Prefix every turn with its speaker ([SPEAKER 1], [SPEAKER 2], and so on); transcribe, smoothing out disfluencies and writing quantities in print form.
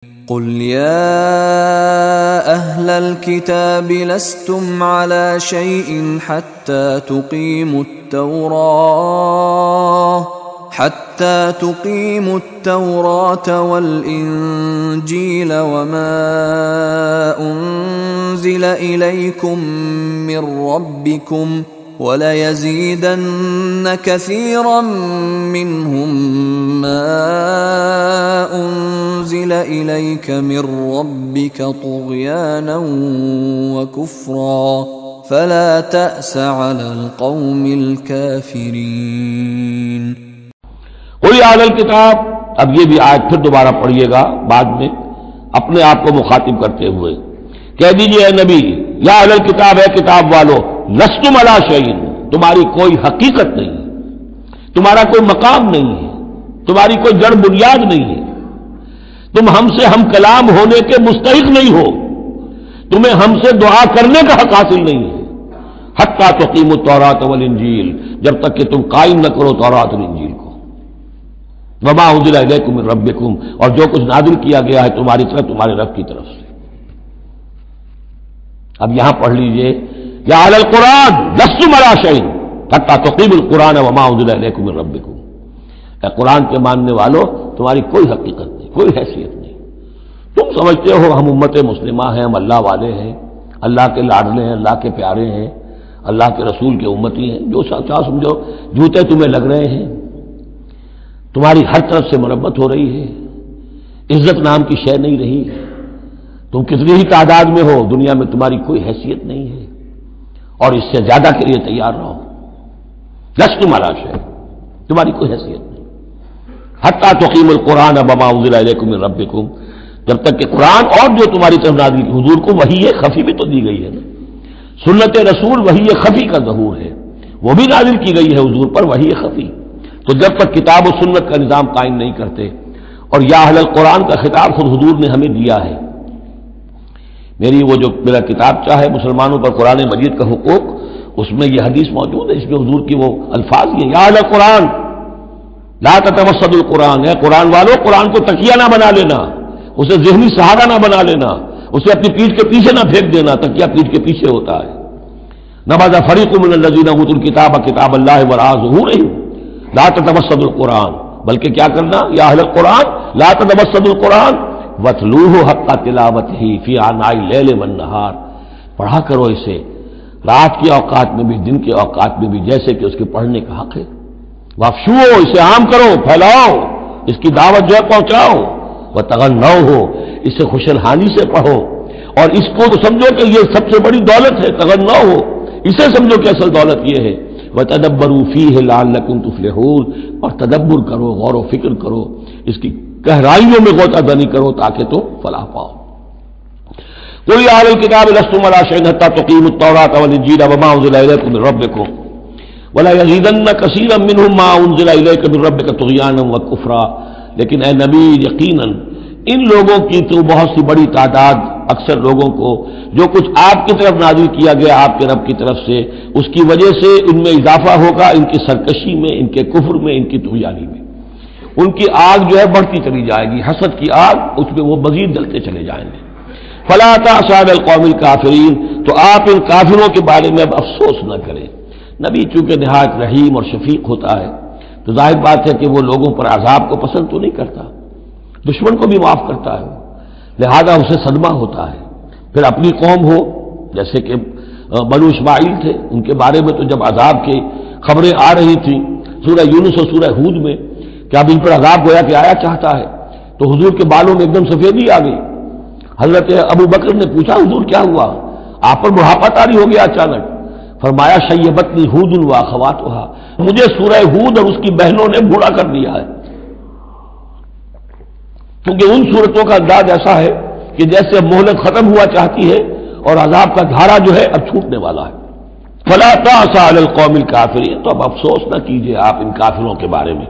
[SPEAKER 1] قل يا أهل الكتاب لستم على شيء حتى تقيموا التوراة والإنجيل وما أنزل إليكم من ربكم وَلَيَزِيدَنَّ كَثِيرًا مِّنْهُمْ مَا أُنزِلَ إِلَيْكَ مِن رَّبِّكَ طُغْيَانًا وَكُفْرًا فَلَا تَأْسَ عَلَى الْقَوْمِ الْكَافِرِينَ
[SPEAKER 2] قُلْ يَا أَهْلَ الْكِتَابِ، اب یہ بھی آیت پھر دوبارہ پڑھیے گا بعد میں اپنے آپ کو مخاطب کرتے ہوئے، کہہ دیجئے اے نبی، یا اہل الکتاب، ہے کتاب والو، لستم علی شیء، تمہاری کوئی حقیقت نہیں ہے، تمہارا کوئی مقام نہیں ہے، تمہاری کوئی جڑ بنیاد نہیں ہے، تم ہم سے ہم کلام ہونے کے مستحق نہیں ہو، تمہیں ہم سے دعا کرنے کا حق حاصل نہیں ہے، حتی تقیموا التوراۃ والانجیل، جب تک کہ تم قائم نہ کرو تورات اور انجیل کو، وما انزل الیکم من ربکم، اور جو کچھ نازل کیا گیا ہے تمہاری طرف تمہارے رب کی طرف سے۔ اب یہاں پڑھ لیجئے، یا اہل القرآن لستم علی شیء حتی تقیموا القرآن وما انزل الیکم من ربکم، اے قرآن کے ماننے والو، تمہاری کوئی حقیقت نہیں، کوئی حیثیت نہیں، تم سمجھتے ہو ہم امت مسلمہ ہیں، ہم اللہ والے ہیں، اللہ کے لاڈلے ہیں، اللہ کے پیارے ہیں، اللہ کے رسول کے امتی ہیں، جو چاہو سمجھو، جوتے تمہیں لگ رہے ہیں، تمہاری ہر طرف سے مرمت ہو رہی ہے، عزت نام کی شے نہیں رہی، تم کتنی ہی تعداد میں ہو، دنیا میں تمہاری کوئی حیثیت نہیں ہے، اور اس سے زیادہ کے لیے تیار رہو، لستم علی شیء، تمہاری کوئی حیثیت نہیں، حتی تقیموا القرآن وما انزل الیکم من ربکم، جب تک کہ قرآن اور جو تمہاری طرف نازل کی، حضور کو وحی خفی بھی تو دی گئی ہے نا، سنت رسول وحی خفی کا ظہور ہے، وہ بھی نازل کی گئی ہے حضور پر وحی خفی، تو جب تک کتاب و سنت کا نظام قائم نہیں کرتے، اور یا اہل القرآن کا خطاب خود حضور نے ہمیں دیا ہے، میری وہ جو میرا کتاب چاہے مسلمانوں پر قرآن مجید کا حقوق، اس میں یہ حدیث موجود ہے، اس میں حضور کی وہ الفاظ یہ، یا اہل القرآن لا تتوسدوا القرآن، اے قرآن والو، قرآن کو تکیہ نہ بنا لینا، اسے ذہنی سہارا نہ بنا لینا، اسے اپنی پیٹھ کے پیچھے نہ پھینک دینا، تکیہ پیٹھ کے پیچھے ہوتا ہے، نبذ فریق من الذین اوتوا الکتاب کتاب اللہ وراء ظہورہم لا تتوسدوا القرآن، بلکہ کیا کرنا، یا اہل القرآن لا تتوسدوا القرآن وَاتْلُوهُ حَقَّ تِلَاوَتِهِ فِي آنَاءِ اللَّيْلِ وَالنَّهَارِ، پڑھا کرو اسے رات کے اوقات میں بھی دن کے اوقات میں بھی جیسے کہ اس کے پڑھنے کا حق ہے، وَافْشُوهُ، اسے عام کرو، پھیلاؤ، اس کی دعوت جو ہے پہنچاؤ، وَتَغَنَّوْهُ، اسے خوش الحانی سے پڑھو، اور اس کو تو سمجھو کہ یہ سب سے بڑی دولت ہے، تغنّوہ، اسے سمجھو کہ اصل دولت یہ ہے، وَتَدَبَّرُوا فِيهِ لَعَلَّكُمْ تُفْلِحُونَ، اور تدبر کرو، غور و فکر کرو، اس کی گہرائیوں میں غوطہ زنی کرو تاکہ تم فلاح پاؤ۔ قُلْ يَا أَهْلَ الْكِتَابِ لَسْتُمْ عَلَىٰ شَيْءٍ حَتَّىٰ تُقِيمُوا التَّوْرَاةَ وَالْإِنجِيلَ وَمَا أُنزِلَ إِلَيْكُم مِّن رَّبِّكُمْ وَلَيَزِيدَنَّ كَثِيرًا مِّنْهُم مَّا أُنزِلَ إِلَيْكَ مِن رَّبِّكَ طُغْيَانًا وَكُفْرًا، لیکن اے نبی یقیناً ان لوگوں کی تو بہت سی بڑی تعداد، اکثر لوگوں کو جو کچھ آپ کی طرف نازل کیا گیا آپ کے رب کی طرف سے، اس کی وجہ سے ان میں اضافہ ہوگا، ان کی سرکشی میں، ان کے کفر میں، ان کی طغیانی میں، ان کی آگ جو ہے بڑھتی چلی جائے گی، حسد کی آگ، اس میں وہ مزید جلتے چلے جائیں گے۔ فلا تأسوا علی القوم الکافرین، تو آپ ان کافروں کے بارے میں اب افسوس نہ کریں، نبی چونکہ نہایت رحیم اور شفیق ہوتا ہے تو ظاہر بات ہے کہ وہ لوگوں پر عذاب کو پسند تو نہیں کرتا، دشمن کو بھی معاف کرتا ہے، لہذا اسے صدمہ ہوتا ہے، پھر اپنی قوم ہو جیسے کہ بنو اسماعیل تھے، ان کے بارے میں تو جب عذاب کی خبریں آ رہی تھیں سورہ یونس اور سورہ ہود میں کہ اب ان پر عذاب گویا کہ آیا چاہتا ہے، تو حضور کے بالوں میں ایک دم سفیدی آ گئی، حضرت ابو بکر نے پوچھا حضور کیا ہوا، آپ پر بڑھاپا طاری ہو گیا اچانک، فرمایا شیبتنی ہود واخواتھا، مجھے سورہ ہود اور اس کی بہنوں نے بوڑھا کر دیا ہے، کیونکہ ان صورتوں کا انداز ایسا ہے کہ جیسے مہلت ختم ہوا چاہتی ہے اور عذاب کا دھارا جو ہے اب چھوٹنے والا ہے۔ فلا تأسوا علی القوم الکافرین، تو اب افسوس نہ کیجیے آپ ان کافروں کے بارے میں۔